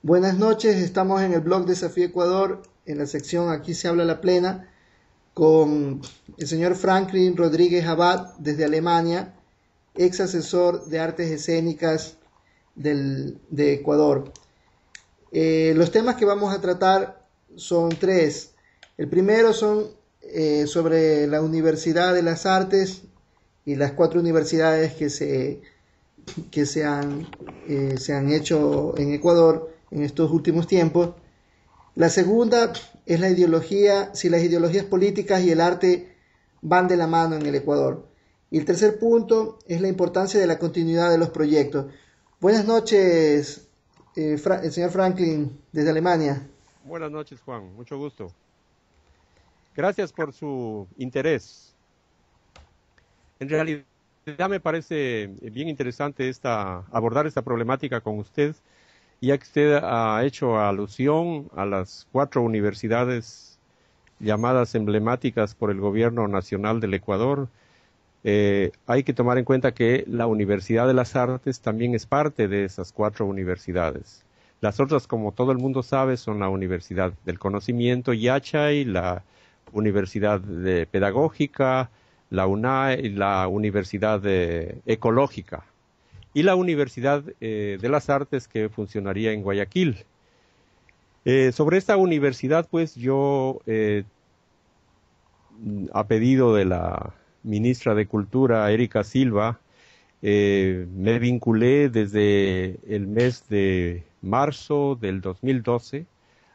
Buenas noches, estamos en el blog Desafío Ecuador, en la sección Aquí se habla la plena, con el señor Franklin Rodríguez Abad desde Alemania, ex asesor de artes escénicas de Ecuador. Los temas que vamos a tratar son tres. El primero son sobre la Universidad de las Artes y las cuatro universidades que se han hecho en Ecuador en estos últimos tiempos. La segunda es la ideología, si las ideologías políticas y el arte van de la mano en el Ecuador. Y el tercer punto es la importancia de la continuidad de los proyectos. Buenas noches, el señor Franklin, desde Alemania. Buenas noches, Juan. Mucho gusto. Gracias por su interés. En realidad me parece bien interesante abordar esta problemática con usted, ya que usted ha hecho alusión a las cuatro universidades llamadas emblemáticas por el Gobierno Nacional del Ecuador. Hay que tomar en cuenta que la Universidad de las Artes también es parte de esas cuatro universidades. Las otras, como todo el mundo sabe, son la Universidad del Conocimiento, Yachay, la Universidad Pedagógica, la UNA y la Universidad Ecológica, y la Universidad de las Artes, que funcionaría en Guayaquil. Sobre esta universidad, pues yo, a pedido de la ministra de Cultura, Erika Silva, me vinculé desde el mes de marzo del 2012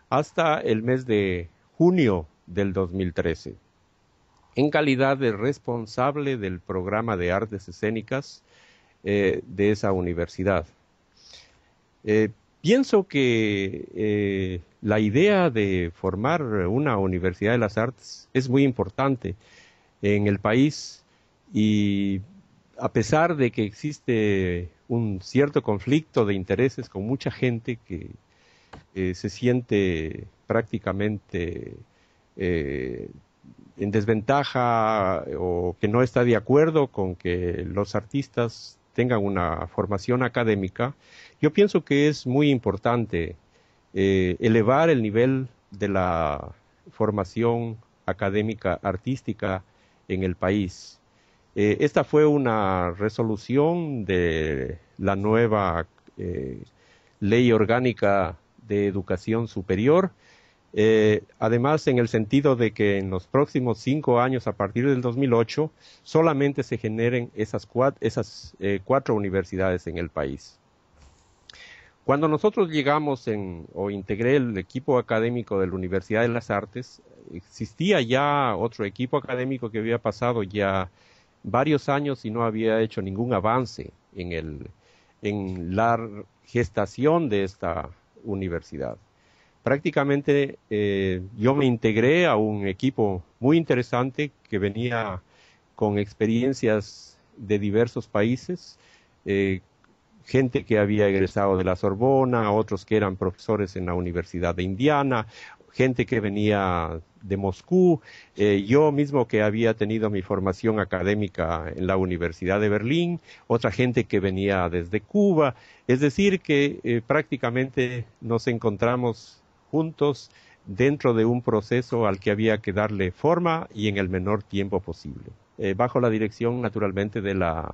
hasta el mes de junio del 2013, en calidad de responsable del programa de artes escénicas de esa universidad. Pienso que la idea de formar una Universidad de las Artes es muy importante en el país, y a pesar de que existe un cierto conflicto de intereses con mucha gente que se siente prácticamente eh, en desventaja, o que no está de acuerdo con que los artistas tengan una formación académica, yo pienso que es muy importante elevar el nivel de la formación académica artística en el país. Esta fue una resolución de la nueva Ley Orgánica de Educación Superior. Además, en el sentido de que en los próximos 5 años, a partir del 2008, solamente se generen esas cuatro universidades en el país. Cuando nosotros llegamos o integré el equipo académico de la Universidad de las Artes, existía ya otro equipo académico que había pasado ya varios años y no había hecho ningún avance en la gestación de esta universidad. Prácticamente yo me integré a un equipo muy interesante que venía con experiencias de diversos países, eh, gente que había egresado de la Sorbona, otros que eran profesores en la Universidad de Indiana, gente que venía de Moscú, yo mismo que había tenido mi formación académica en la Universidad de Berlín, otra gente que venía desde Cuba. Es decir, que prácticamente nos encontramos juntos dentro de un proceso al que había que darle forma y en el menor tiempo posible, bajo la dirección naturalmente de la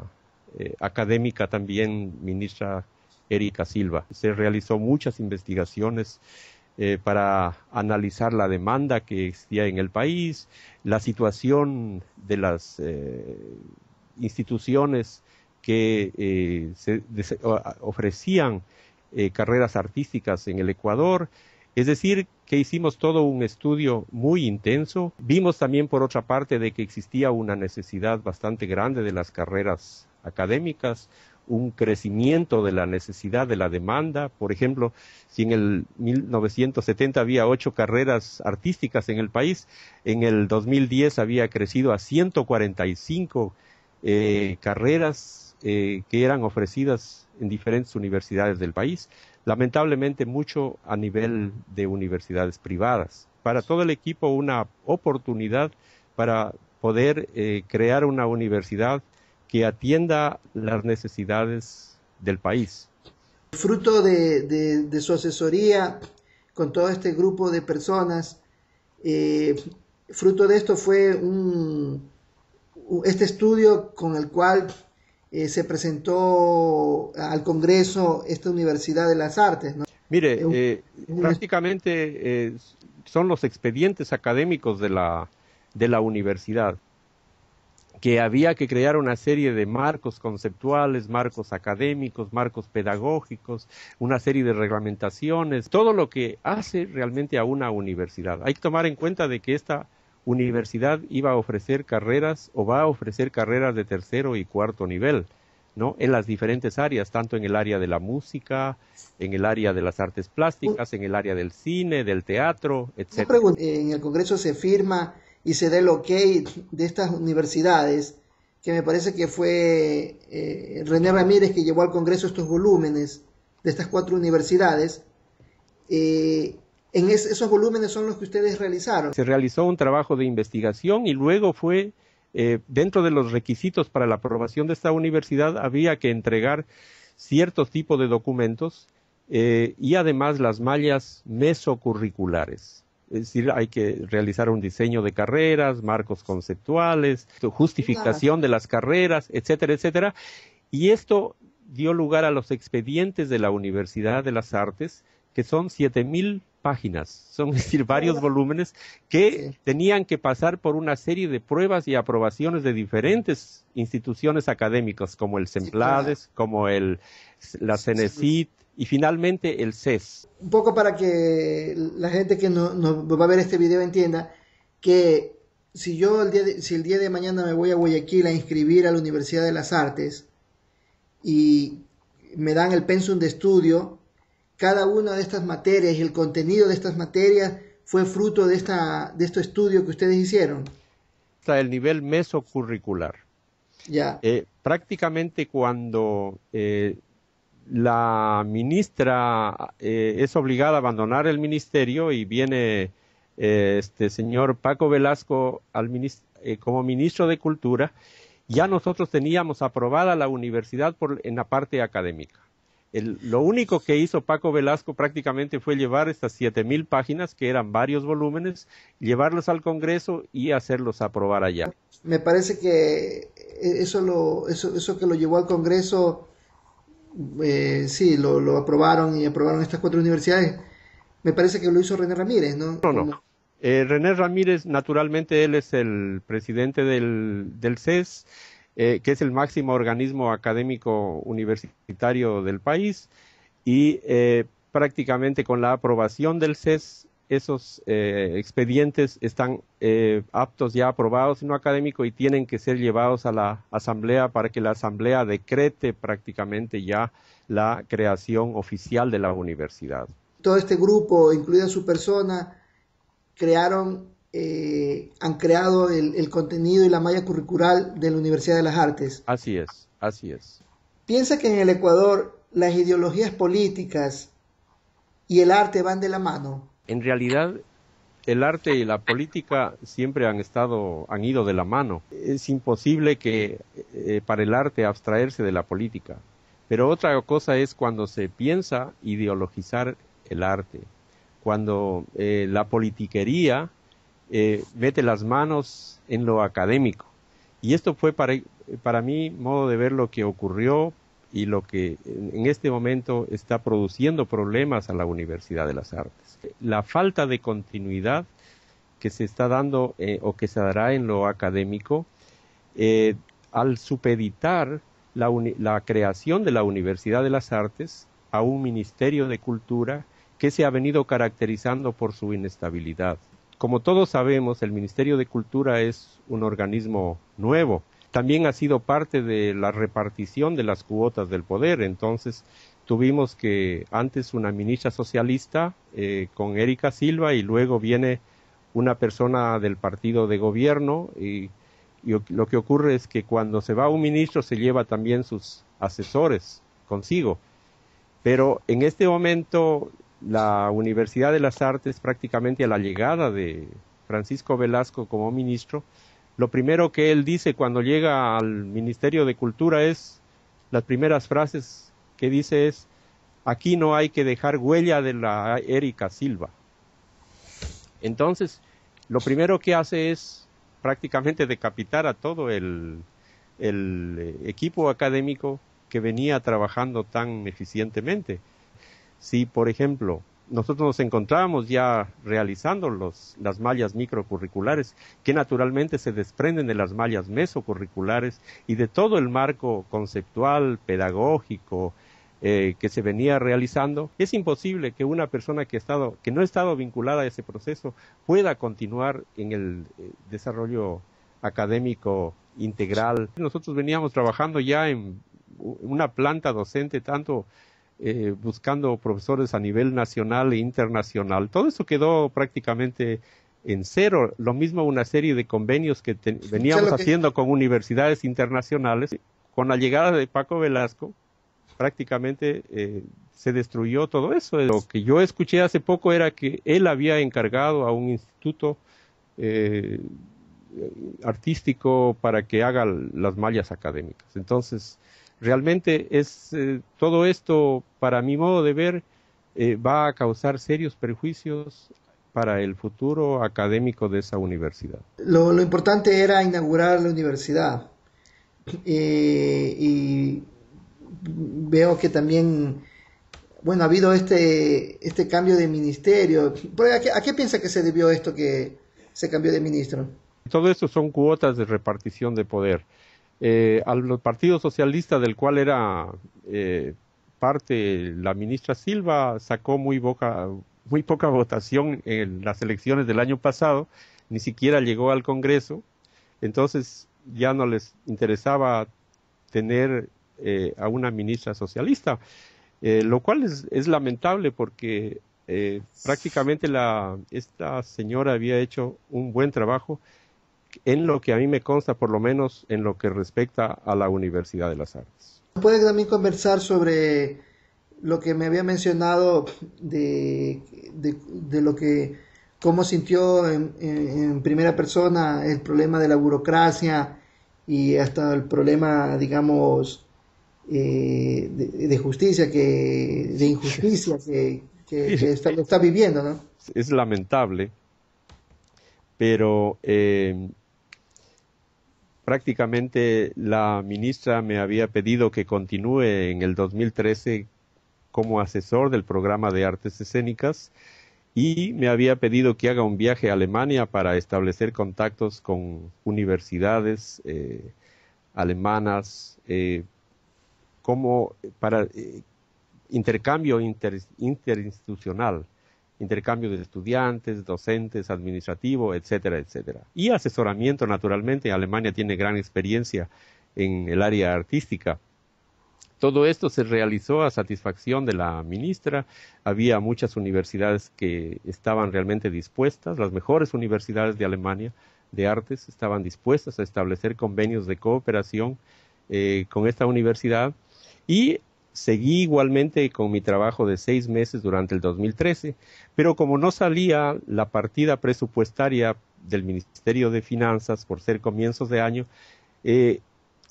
académica también ministra Erika Silva. Se realizó muchas investigaciones para analizar la demanda que existía en el país, la situación de las instituciones que ofrecían carreras artísticas en el Ecuador. Es decir, que hicimos todo un estudio muy intenso. Vimos también, por otra parte, de que existía una necesidad bastante grande de las carreras académicas, un crecimiento de la necesidad de la demanda. Por ejemplo, si en el 1970 había 8 carreras artísticas en el país, en el 2010 había crecido a 145 carreras que eran ofrecidas en diferentes universidades del país. Lamentablemente mucho a nivel de universidades privadas. Para todo el equipo una oportunidad para poder crear una universidad que atienda las necesidades del país. Fruto de su asesoría con todo este grupo de personas, fruto de esto fue este estudio con el cual se presentó al Congreso esta Universidad de las Artes, ¿no? Mire, prácticamente son los expedientes académicos de la universidad, que había que crear una serie de marcos conceptuales, marcos académicos, marcos pedagógicos, una serie de reglamentaciones, todo lo que hace realmente a una universidad. Hay que tomar en cuenta de que esta universidad iba a ofrecer carreras o va a ofrecer carreras de tercero y cuarto nivel, ¿no? En las diferentes áreas, tanto en el área de la música, en el área de las artes plásticas, en el área del cine, del teatro, etc. En el Congreso se firma y se da el ok de estas universidades, que me parece que fue René Ramírez que llevó al Congreso estos volúmenes de estas 4 universidades. Esos volúmenes son los que ustedes realizaron. Se realizó un trabajo de investigación y luego fue, dentro de los requisitos para la aprobación de esta universidad, había que entregar ciertos tipos de documentos y además las mallas mesocurriculares. Es decir, hay que realizar un diseño de carreras, marcos conceptuales, justificación de las carreras, etcétera, etcétera. Y esto dio lugar a los expedientes de la Universidad de las Artes, que son 7.000 páginas, son, es decir, varios volúmenes que tenían que pasar por una serie de pruebas y aprobaciones de diferentes instituciones académicas, como el CEMPLADES, como la CENESID, y finalmente el CES. Un poco para que la gente que no va a ver este video entienda que si el día de mañana me voy a Guayaquil a inscribir a la Universidad de las Artes y me dan el pensum de estudio, cada una de estas materias y el contenido de estas materias fue fruto de este estudio que ustedes hicieron. Hasta el nivel mesocurricular. Ya. Prácticamente cuando la ministra es obligada a abandonar el ministerio y viene este señor Paco Velasco como ministro de Cultura, ya nosotros teníamos aprobada la universidad en la parte académica. Lo único que hizo Paco Velasco prácticamente fue llevar estas 7.000 páginas, que eran varios volúmenes, llevarlos al Congreso y hacerlos aprobar allá. Me parece que eso que lo llevó al Congreso, sí, lo aprobaron y aprobaron estas 4 universidades. Me parece que lo hizo René Ramírez, ¿no? No. René Ramírez, naturalmente, él es el presidente del CES, que es el máximo organismo académico universitario del país, y prácticamente con la aprobación del CES, esos expedientes están aptos ya aprobados en lo académico y tienen que ser llevados a la asamblea para que la asamblea decrete prácticamente ya la creación oficial de la universidad. Todo este grupo, incluida su persona, han creado el contenido y la malla curricular de la Universidad de las Artes. Así es, así es. ¿Piensa que en el Ecuador las ideologías políticas y el arte van de la mano? En realidad, el arte y la política siempre han ido de la mano. Es imposible que para el arte abstraerse de la política. Pero otra cosa es cuando se piensa ideologizar el arte, cuando la politiquería mete las manos en lo académico. Y esto fue para mí modo de ver lo que ocurrió y lo que en este momento está produciendo problemas a la Universidad de las Artes. La falta de continuidad que se está dando o que se dará en lo académico al supeditar la creación de la Universidad de las Artes a un Ministerio de Cultura que se ha venido caracterizando por su inestabilidad. Como todos sabemos, el Ministerio de Cultura es un organismo nuevo. También ha sido parte de la repartición de las cuotas del poder. Entonces tuvimos que antes una ministra socialista con Erika Silva y luego viene una persona del partido de gobierno y lo que ocurre es que cuando se va un ministro se lleva también sus asesores consigo. Pero en este momento la Universidad de las Artes, prácticamente a la llegada de Francisco Velasco como ministro, lo primero que él dice cuando llega al Ministerio de Cultura las primeras frases que dice es: aquí no hay que dejar huella de la Erika Silva. Entonces, lo primero que hace es prácticamente decapitar a todo el equipo académico que venía trabajando tan eficientemente. Si, por ejemplo, nosotros nos encontrábamos ya realizando las mallas microcurriculares, que naturalmente se desprenden de las mallas mesocurriculares y de todo el marco conceptual, pedagógico, que se venía realizando, es imposible que una persona que no ha estado vinculada a ese proceso pueda continuar en el desarrollo académico integral. Nosotros veníamos trabajando ya en una planta docente, tanto buscando profesores a nivel nacional e internacional. Todo eso quedó prácticamente en cero. Lo mismo una serie de convenios que veníamos haciendo con universidades internacionales. Con la llegada de Paco Velasco, prácticamente se destruyó todo eso. Lo que yo escuché hace poco era que él había encargado a un instituto artístico para que haga las mallas académicas. Entonces, realmente todo esto, para mi modo de ver, va a causar serios perjuicios para el futuro académico de esa universidad. Lo importante era inaugurar la universidad. Y veo que también, bueno, ha habido este cambio de ministerio. ¿A qué piensa que se debió esto que se cambió de ministro? Todo esto son cuotas de repartición de poder. Al Partido Socialista, del cual era parte la ministra Silva, sacó muy poca votación en las elecciones del año pasado, ni siquiera llegó al Congreso, entonces ya no les interesaba tener a una ministra socialista, lo cual es lamentable porque prácticamente esta señora había hecho un buen trabajo en lo que a mí me consta, por lo menos en lo que respecta a la Universidad de las Artes. ¿Puede también conversar sobre lo que me había mencionado de lo que, cómo sintió en primera persona el problema de la burocracia y hasta el problema, digamos, de justicia, de injusticia que está viviendo, ¿no? Es lamentable, pero prácticamente la ministra me había pedido que continúe en el 2013 como asesor del programa de artes escénicas y me había pedido que haga un viaje a Alemania para establecer contactos con universidades alemanas, como para intercambio interinstitucional, intercambio de estudiantes, docentes, administrativo, etcétera, etcétera. Y asesoramiento, naturalmente. Alemania tiene gran experiencia en el área artística. Todo esto se realizó a satisfacción de la ministra. Había muchas universidades que estaban realmente dispuestas, las mejores universidades de Alemania de artes estaban dispuestas a establecer convenios de cooperación con esta universidad y seguí igualmente con mi trabajo de 6 meses durante el 2013, pero como no salía la partida presupuestaria del Ministerio de Finanzas por ser comienzos de año,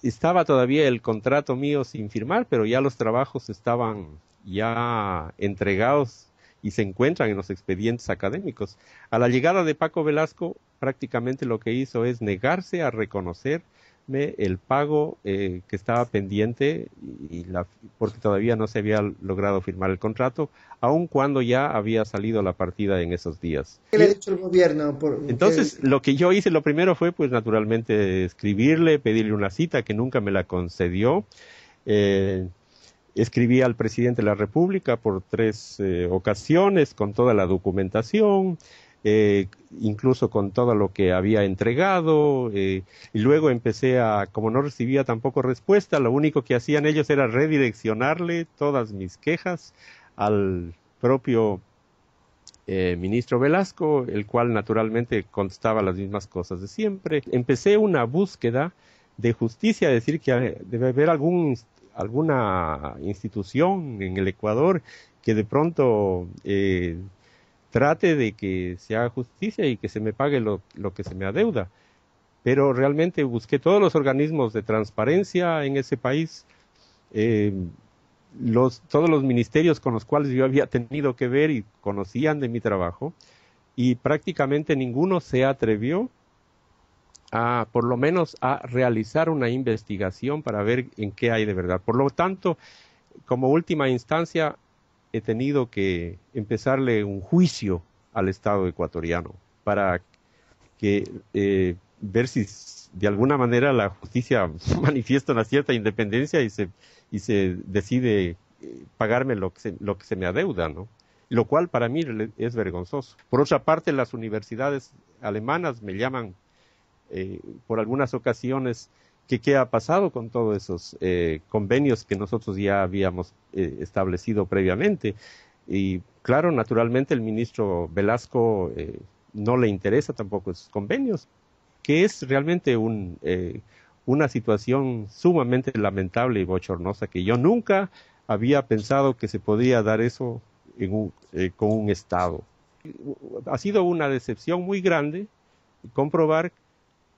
estaba todavía el contrato mío sin firmar, pero ya los trabajos estaban ya entregados y se encuentran en los expedientes académicos. A la llegada de Paco Velasco, prácticamente lo que hizo es negarse a reconocerme el pago que estaba pendiente porque todavía no se había logrado firmar el contrato, aun cuando ya había salido la partida en esos días. ¿Qué le ha dicho el gobierno? Entonces, lo que yo hice, lo primero fue, pues, naturalmente, escribirle, pedirle una cita, que nunca me la concedió. Escribí al presidente de la República por 3 ocasiones, con toda la documentación, incluso con todo lo que había entregado, y luego empecé como no recibía tampoco respuesta, lo único que hacían ellos era redireccionarle todas mis quejas al propio ministro Velasco, el cual naturalmente contestaba las mismas cosas de siempre. Empecé una búsqueda de justicia, decir que debe haber alguna institución en el Ecuador que de pronto trate de que se haga justicia y que se me pague lo que se me adeuda. Pero realmente busqué todos los organismos de transparencia en ese país, todos los ministerios con los cuales yo había tenido que ver y conocían de mi trabajo, y prácticamente ninguno se atrevió a, por lo menos, a realizar una investigación para ver en qué hay de verdad. Por lo tanto, como última instancia, he tenido que empezarle un juicio al Estado ecuatoriano para que ver si de alguna manera la justicia manifiesta una cierta independencia y se decide pagarme lo que se me adeuda, ¿no? Lo cual para mí es vergonzoso. Por otra parte, las universidades alemanas me llaman por algunas ocasiones que qué ha pasado con todos esos convenios que nosotros ya habíamos establecido previamente. Y claro, naturalmente el ministro Velasco no le interesa tampoco esos convenios, que es realmente una situación sumamente lamentable y bochornosa, que yo nunca había pensado que se podía dar eso con un Estado. Ha sido una decepción muy grande comprobar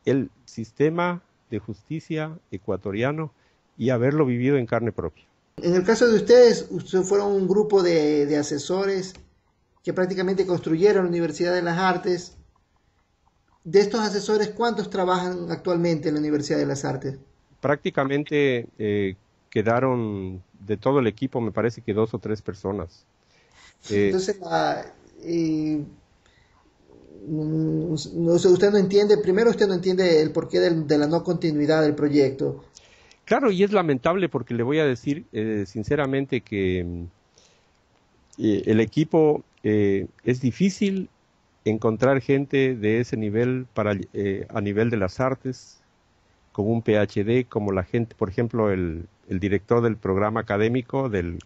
el sistema de justicia ecuatoriano y haberlo vivido en carne propia. En el caso de ustedes fueron un grupo de asesores que prácticamente construyeron la Universidad de las Artes. De estos asesores, ¿cuántos trabajan actualmente en la Universidad de las Artes? Prácticamente quedaron de todo el equipo, me parece que 2 o 3 personas. Entonces, usted no entiende, primero usted no entiende el porqué de la no continuidad del proyecto. Claro, y es lamentable porque le voy a decir sinceramente que el equipo es difícil encontrar gente de ese nivel a nivel de las artes, con un PhD, como la gente, por ejemplo, el director del programa académico, del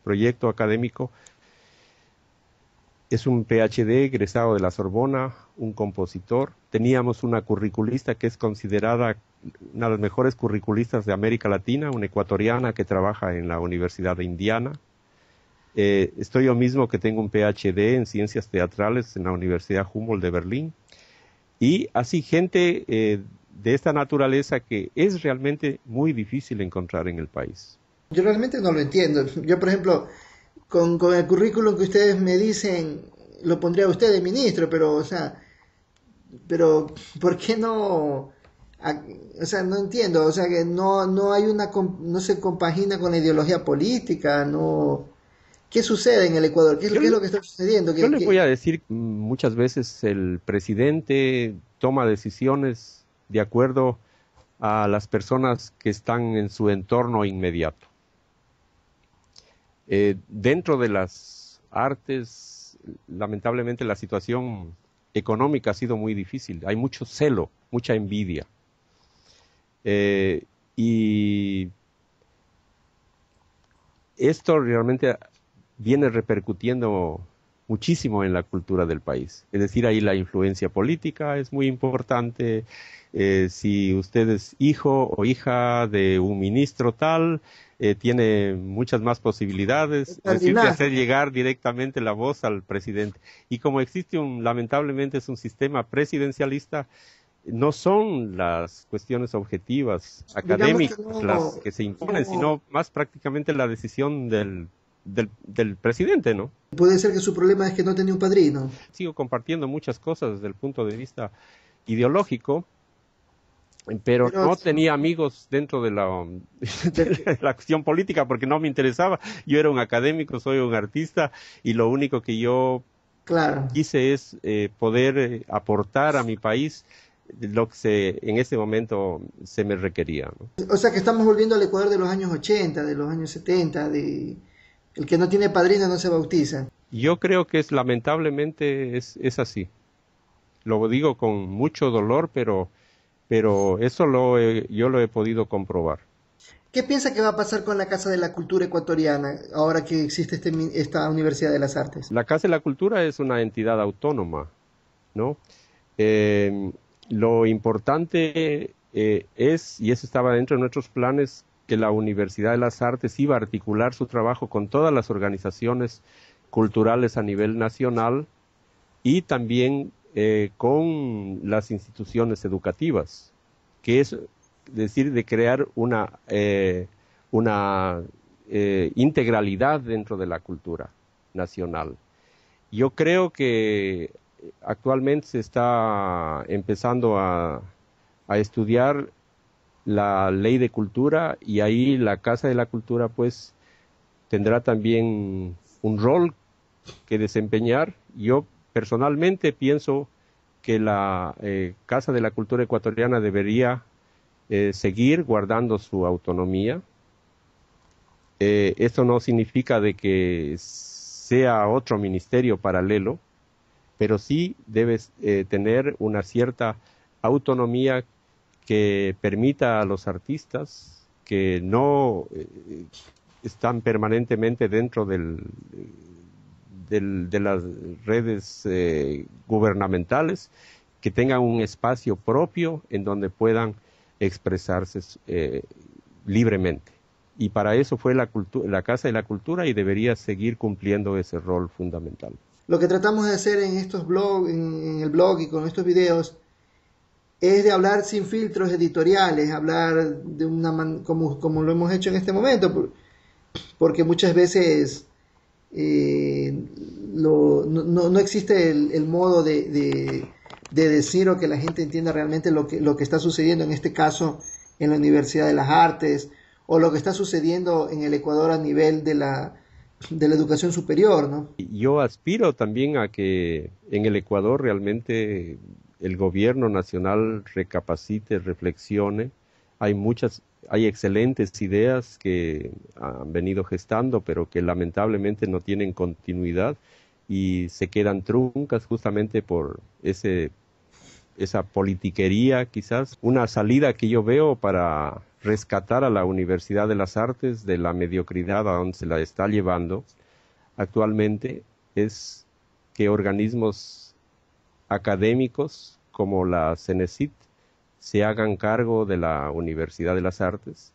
proyecto académico, es un PhD egresado de la Sorbona, un compositor. Teníamos una curriculista que es considerada una de las mejores curriculistas de América Latina, una ecuatoriana que trabaja en la Universidad de Indiana. Estoy yo mismo que tengo un PhD en ciencias teatrales en la Universidad Humboldt de Berlín. Y así gente de esta naturaleza que es realmente muy difícil encontrar en el país. Yo realmente no lo entiendo. Yo, por ejemplo, con el currículum que ustedes me dicen, lo pondría usted de ministro, pero, o sea, pero, ¿por qué no? O sea, no entiendo, o sea, que no hay no se compagina con la ideología política, no. ¿Qué sucede en el Ecuador? ¿Qué es lo que está sucediendo? Yo les voy a decir, muchas veces el presidente toma decisiones de acuerdo a las personas que están en su entorno inmediato. Dentro de las artes, lamentablemente la situación económica ha sido muy difícil. Hay mucho celo, mucha envidia. Y esto realmente viene repercutiendo muchísimo en la cultura del país. Es decir, ahí la influencia política es muy importante. Si usted es hijo o hija de un ministro tal, tiene muchas más posibilidades, es decir, de hacer llegar directamente la voz al presidente. Y como existe lamentablemente es un sistema presidencialista, no son las cuestiones objetivas, académicas, las que se imponen, sino más prácticamente la decisión del presidente, ¿no? Puede ser que su problema es que no tenía un padrino. Sigo compartiendo muchas cosas desde el punto de vista ideológico, pero no tenía amigos dentro de la acción política porque no me interesaba. Yo era un académico, soy un artista y lo único que yo quise es poder aportar a mi país lo que en ese momento se me requería, ¿no? O sea que estamos volviendo al Ecuador de los años 80, de los años 70, el que no tiene padrino no se bautiza. Yo creo que lamentablemente es así. Lo digo con mucho dolor, pero eso yo lo he podido comprobar. ¿Qué piensa que va a pasar con la Casa de la Cultura Ecuatoriana ahora que existe esta Universidad de las Artes? La Casa de la Cultura es una entidad autónoma, ¿no? Lo importante es, y eso estaba dentro de nuestros planes, que la Universidad de las Artes iba a articular su trabajo con todas las organizaciones culturales a nivel nacional y también con las instituciones educativas, que es decir, de crear una integralidad dentro de la cultura nacional. Yo creo que actualmente se está empezando a estudiar la ley de cultura, y ahí la Casa de la Cultura pues tendrá también un rol que desempeñar. Yo personalmente pienso que la Casa de la Cultura ecuatoriana debería seguir guardando su autonomía. Esto no significa de que sea otro ministerio paralelo, pero sí debe tener una cierta autonomía que permita a los artistas que no están permanentemente dentro de las redes gubernamentales, que tengan un espacio propio en donde puedan expresarse libremente. Y para eso fue la Casa de la Cultura, y debería seguir cumpliendo ese rol fundamental. Lo que tratamos de hacer en estos blogs, en el blog y con estos videos, es de hablar sin filtros editoriales, hablar de como lo hemos hecho en este momento, porque muchas veces no existe el modo de decir o que la gente entienda realmente lo que está sucediendo en este caso en la Universidad de las Artes, o lo que está sucediendo en el Ecuador a nivel de la educación superior, ¿no? Yo aspiro también a que en el Ecuador realmente el gobierno nacional recapacite, reflexione. Hay excelentes ideas que han venido gestando, pero que lamentablemente no tienen continuidad y se quedan truncas justamente por esa politiquería quizás. Una salida que yo veo para rescatar a la Universidad de las Artes de la mediocridad a donde se la está llevando actualmente es que organismos académicos como la CENESID se hagan cargo de la Universidad de las Artes